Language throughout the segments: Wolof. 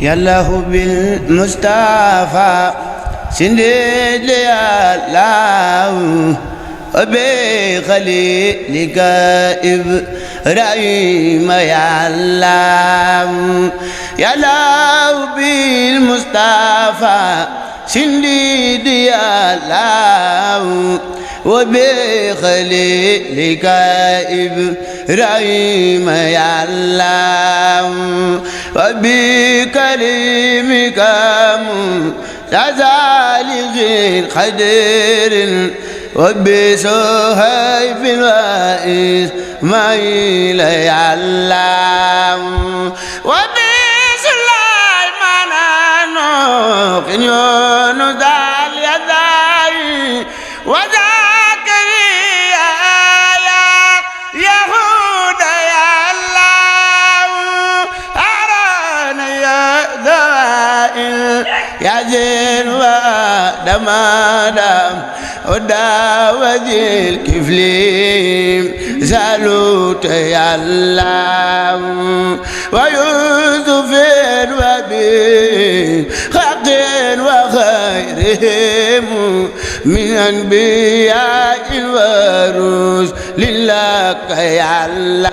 يالله بالمصطفى سندي الله وبخليلك إبراهيم يا الله بالمصطفى سندي الله وبخليلك إبراهيم يا الله وبكلمك تزالغ خدير وبسهيف وإسماعيل يا الله وبسليمان نوح يونس اليداي وزكريا يهود يا الله هارون يا ذوائل يا زين ودمادم وداود الكفليم سالوت يا الله ويوسف وبي حق وخيرهم من أنبياء ورسل لله يا الله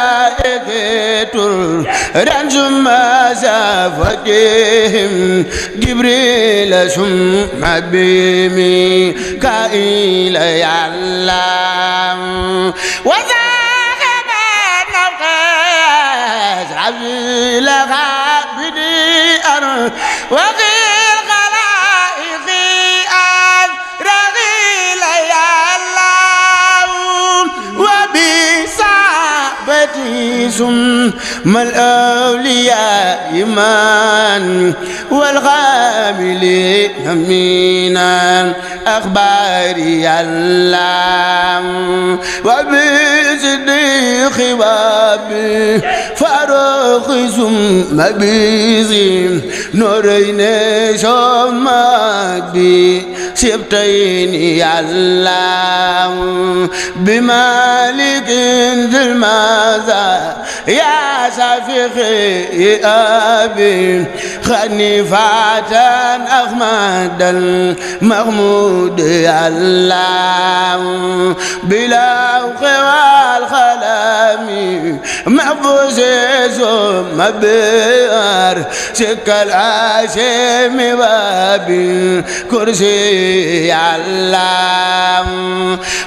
وبالملائكة رنجم سافتهم جبريل ثم بميكائيل يا الله وذهب نفس عبد بديئا وغير خلائق رغيل يا الله وبصحبتي ثم الأولياء إيمان والغاملين من أخبار الله وبصديق بابي فاروق ثم بزين نورين ثم بسبتين يا الله بمالك ذي المزا يا سفيخي أبي خنيفة أحمد المحمود يا الله بلا والخلام محفوظ ثم بار سك العاشم وابي كرسي يا الله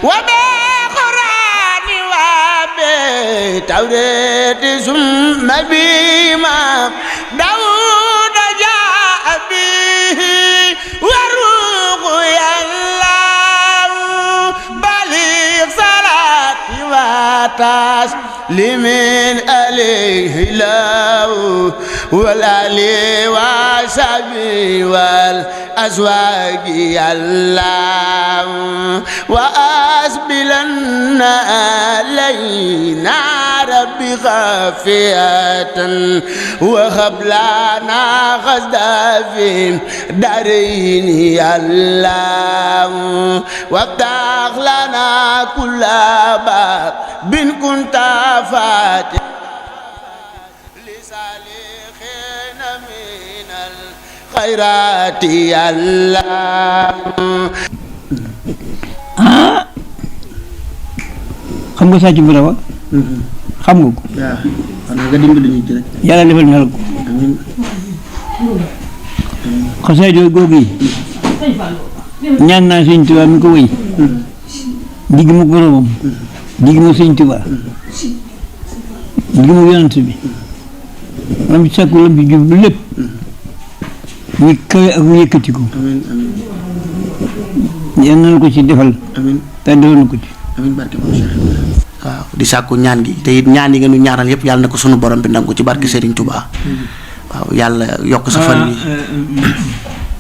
وبقرآن وابي توريت ثم بما داود جاء به وروح يا الله بلغ صلاة وتاس لمن عليه له والآلي وصحبه والأزواج يا الله وأسبلن علينا ربي خافية وهب لنا غزدا في دارين يا الله وافتح لنا كل باب بن كنت فاتح لسالخين من الخيرات يا الله xam nga sàcc bu rawa xam nga ko waaw xam nga dimbali ñu ci rek yàlla defal na la ko amiin xasaay do googu ñaan naa Sëñ Tuubaa mi ko wëy digg mu boromam digg mu Sëñ Tuubaa digg mu yonent bi lam ci sàkku lam ci jublu lépp ñu kawe ak ñu yëkkati ko amiin amiin yal na ko ci defal amiin te defal na ko ci amiin barke moom Cheikh waaw di sàkku ñaan gi te it ñaan yi nga nu ñaanal yëpp yàlla na ko sunu borom bi nangu ci barke Serigne Touba waaw yàlla yokk sa fan wi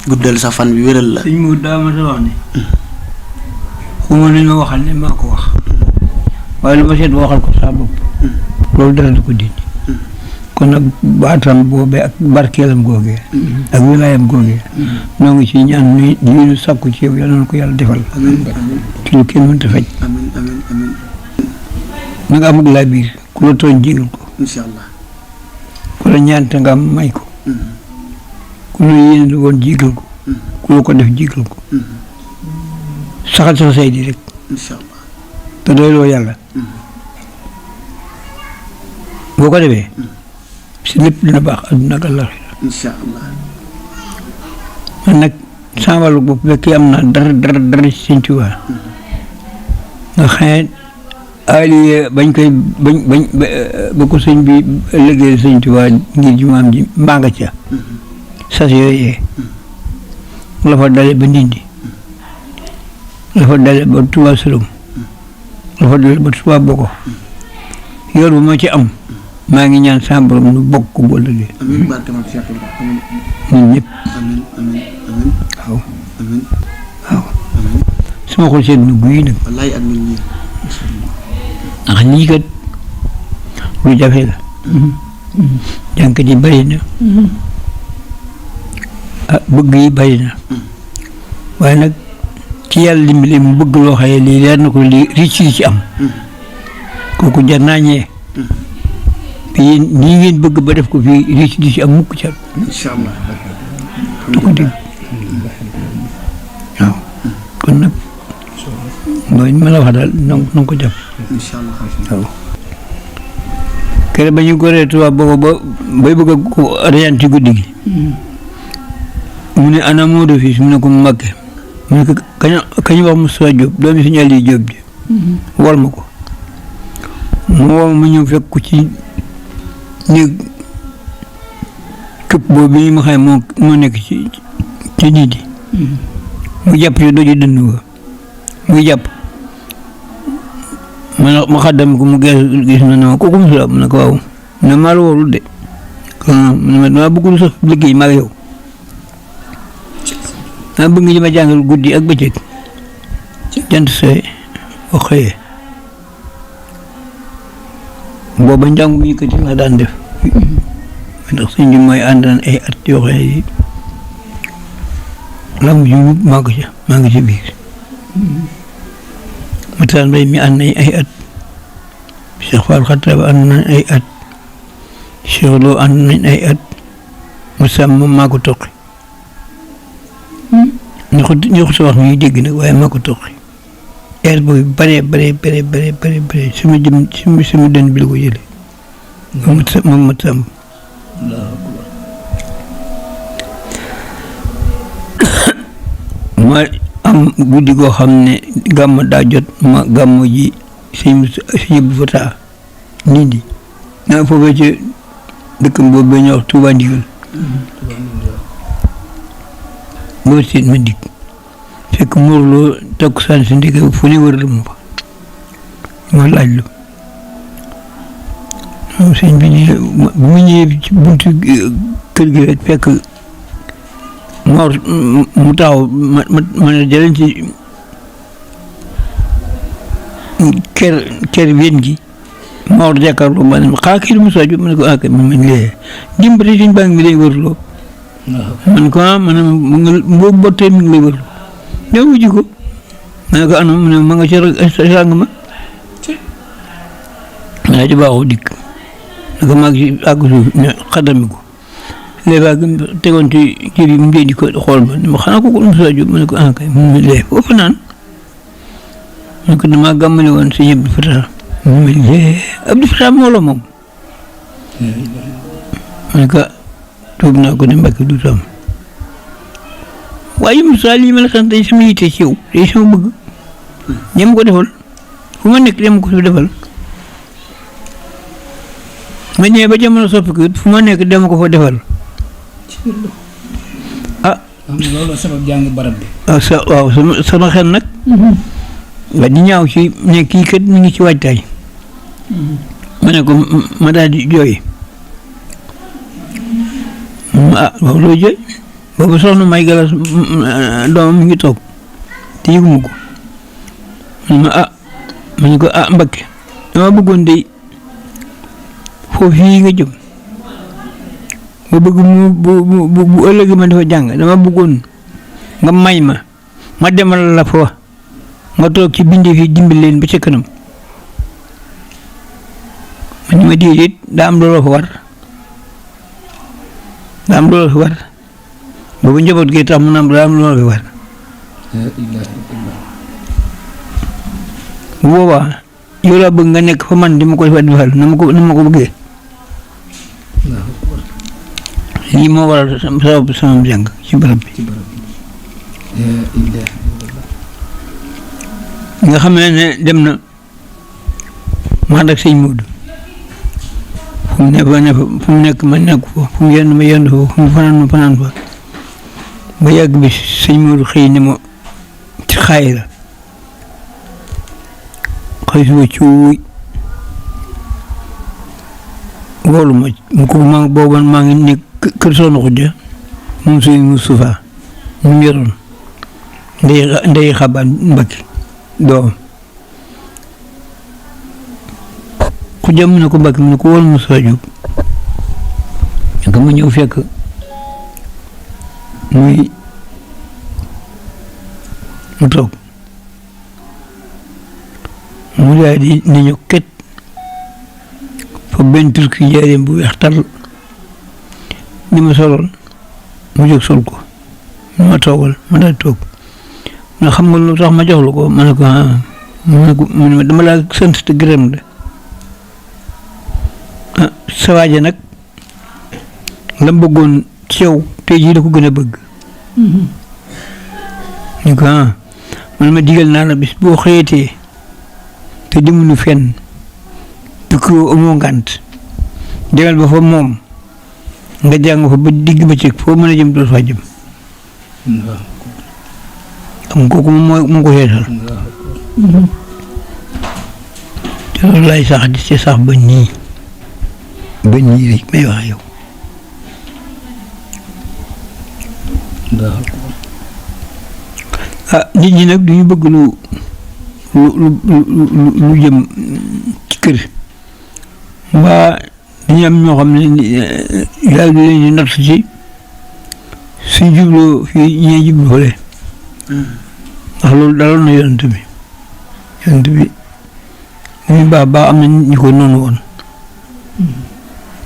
guddal sa fan wi wéral la sëñ mu daa ma ta wax ne xuma nañ ma waxal ne maa ko wax waaye lu ma seet waxal ko saa bopp loolu dara du ko dindi kon nag baatam boobee ak barkeelam googee ak wilaayam googee noo ngi ci ñaan ni ñu sàkku ci yow yal na ko yàlla defal ci lu kenn mënta faj amiin amiin amiin na nga amul laa biir ku la tooñ jégal ko incha allah la ñaan te nga may ko ku la yéene la woon jiigal ko ku la ko def jiigal ko saxal sa say di rek incha allah te doyloo yàlla boo ko defee si lépp dina baax adduna ak àllaxira incha allah man nag sama wàllu bopp fekkee am naa dara ci Sëñ Tuubaa nga xam aliye bañ koy bañ ba ko sëñ bi liggéey Sëñ Tuubaa ngir jumaam ji mbaa nga ca sas yooyee la fa dale ba Ndindi la fa dale ba Touba Saloum la fa dale ba Touba Boko yor bu ma ci am maa ngi ñaan sa borom nu bokk ko boo liggéey amiin barke maam Cheikh Ibrahima ñun ñëpp amiin amiin amiin waaw amiin waaw sama xol seet nu guy nag wallaay amiin ñi ndax lii kat lu jafe la jànkat yi bari na bëgg yi bari na waaye nag ci yàlla dimbali mu bëgg loo xaye lii leer na ko lii ricc ci am kooku jar naa ñee te yéen nii ngeen bëgg ba def ko fii ricc di ci am mukk ca incha allah du ko dégg waaw kon nag mooy ma la wax daal na nga ko jàpp incha allah waaw kere ba ñu goree tubaab boobu ba bay bëgg a ko reyaan ci guddi gi mu ne ana Modou fii mu ne ko Mbakke mu ne ko kañu wax Moussa Diop doomi Sëñ Aliou Diop ji wol ma ko mu woo ma ñëw fekk ko ci néeg këpp boobu bi ma xam moo nekk ci nit yi mu jàpp ci doju dënd ba muy jàpp ma xaddam ko mu gis na ne kooku Moussa mu ne ko waaw mu ne maa la woolul de mu ne ma dama bëggul sax liggéey maa yow maa bëgg nga ma jàngal guddi ak bëccëg jant see boo xëyee booba njàngu yëkkati la daan def ndax sëñ bi mooy àndaan ay at yoo xam ne lamb ji maa ngi ci biir Mataan Mbay mi ànd nañ ay at Cheikh Fall Xattaab ànd nañ ay at Cheikh Lo ànd nañ ay at Moussa moom maa ko toqi ñu ko sa wax ñuy dégg nag waaye maa ko toqi air boobu bare sama jëm sama dën bi la ko jëlee moom ma sàmm ma am guddi goo xam ne gàmm daa jot ma gàmmo ji sëñ Abdou Fatah Ndindi naa foofee ci dëkkam boobu ba ñuy wax Touba Ndigal boo seet ma dikk fekk muurloo takku saan si ndigg fu ne wër la mu fa ma laaj lu sëñ bi nii bu ma ñëwee ci buntu kër gi rek fekk Mor mu taxaw ma ne jëleen ci ker wén gi Mor jàkkaarloo ma ne xaa kii Moussa Diop ma ne ko ak ma lee dimbali suñ baa ngi mi lay wërloo man ko ma ne boo bottee mi ngi lay wërloo ñëw wujji ko ma ne ko anam mu ne ma nga ca sàng ma daa ci baaxoo dikk naka maa ngi ci àgg suuf xaddami ko léegi tegoon ci kii bi mu di ko xool ma ne ma xanaa ko Moussa Diop ma ne ko kay mu ne lee foofu naan ma ne ko damaa gàmmale woon si Abdou Fatah mu ne lee Abdou Fatah moo la moom ma ne ko tuub naa ko ne Mbàkke du tam waaye Moussa lii ma la sant day sama yitte ci yow day sama bëgg ñem ko defal fu ma nekk dem ko fi defal ma ñëwee ba jamono soppi ko fu ma nekk dem ko fa defal loolu sabab jàng barab bi. waaw sama xel nag. nga di ñaaw ci ne kii kat mi ngi ci waajtaay. ma ne ko ma daal di jooy. waaw loo jooy boobu soxna May Galas doomam mi ngi toog te yëguma ko ma ne ko Mbakke dama bëggoon de foofu yi nga jëm. ba bëgg bu ëllëgee ma dafa jàng dama bëggoon nga may ma demal la fa nga toog ci bindi fii dimbali leen ba ca kanam ma ni ma déedéet daa am looloo fa war daa am loolu fi war boobu njaboot gi tax mu naam daa am loolu fi war bu boobaa yow laa bëgg nga nekk fa man di ma ko defal na ma ko bëggee lii moo waral sabab sama jàng ci barab bi nga xam ne dem na ma ànd ak sëñ Moodu fu mu nekk ma nekk fa fu mu yenn ma yenn fa fu mu fanaan ma fanaan fa ba yàgg bi sëñ Moodu xëy ne ma ci xaayira xëy suba cuuy woolu ma mu ko booban maa ngi nekk kër Soxna Xujja moom sëñ Moustapha mu mu yoroon ndey xabaan mbakki doom Xujja mu ne ko mbakki mu ne ko wool Moustapha Diop nga ma ñëw fekk mu toog mu daal di ne ñu ket fa benn turki njaareem bu weex tal ni ma soloon mu jóg sol ko ni ma toogal ma daal toog na xam nga lu tax ma jox la ko ma ne ko mu ne dama laa sant te gërëm de sa waaje nag la bëggoon ci yow tey jii la ko gën a bëgg ni ko man ma digal naa la bis boo xëyatee te demuñu fenn piqûre amoo ngànt demal ba fa moom nga jàng fa ba digg ba cëg foo mën a jëm doo fa jëm am kooku moo ko seetal te loolu laay sax di ci sax ba nii rek may wax yow nit ñi nag duñu bëgg lu jëm ci kër mbaa dañu am ñoo xam ne yàlla du leen di natt ci suñ jubloo fii ñee jublu fële ndax loolu daloon na yonent bi muy baax am na ñu ko noonu woon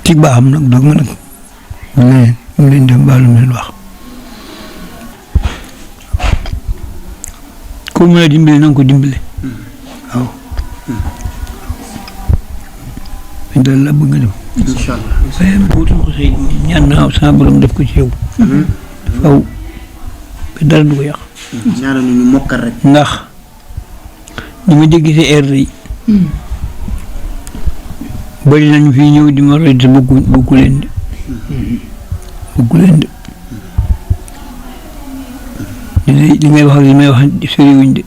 ci baaxam nag doog ma nag ñu leen def baax lu mu leen wax ko mën a dimbale na nga ko dimbale waaw daal la bëgg nga def incha allah waaye buutul ko say ñaan naa sama borom def ko ci yow faw ba dara du ko yàq ñaanal ñu mokkal rek ndax ñi ma dégg si air yi bari nañu fii ñëw di ma roy te bëggu leen de li may wax ak li may wax soriwuñ de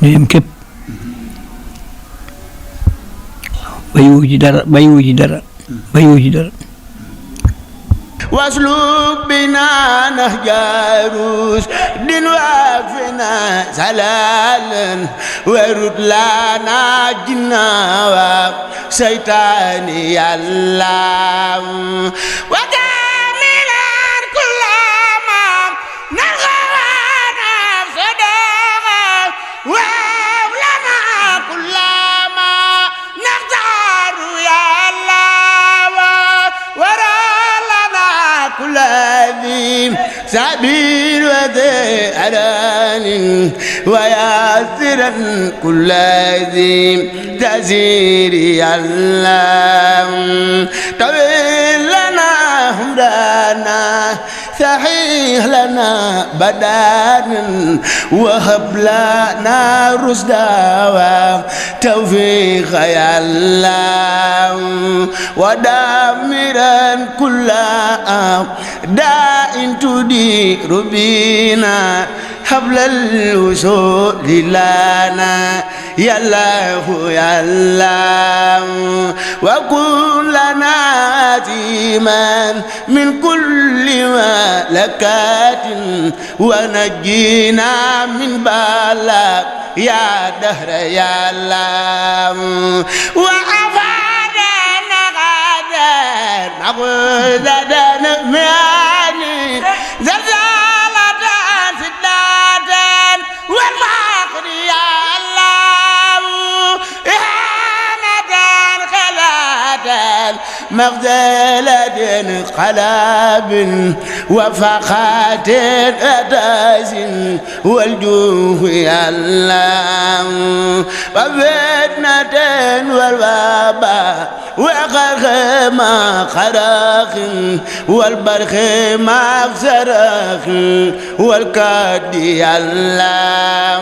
ñu yem képp bàyyiwoo ci dara واسلوب بنا نهج رشد وافنا زلالا ورد لنا جنا وشيطان الله وكاملا كل ما نرغب نفسدها ولنا كل ما نختار يا الله كل ذي سبيل وذي أران وياسرا كل ذي تسير يا الله طويل لنا همدانا صحيح لنا بدانا وهب لنا رشدا وتوفيق يا الله ودامرا كل داء تدير بنا حبل الوصول لنا يا الله يا الله وكن لنا عزيما من كل ملكات ونجينا من بلاء يا دهر يا الله وعفادنا غادر نقول نماني زلزالة سدادا والفقر يا الله إهانة خلادا مغزلة قلاب وفخات أتاس والجوف الله وفتنة والوباء وقرخ ما خراخ والبرخ ما صرخ والكادي الله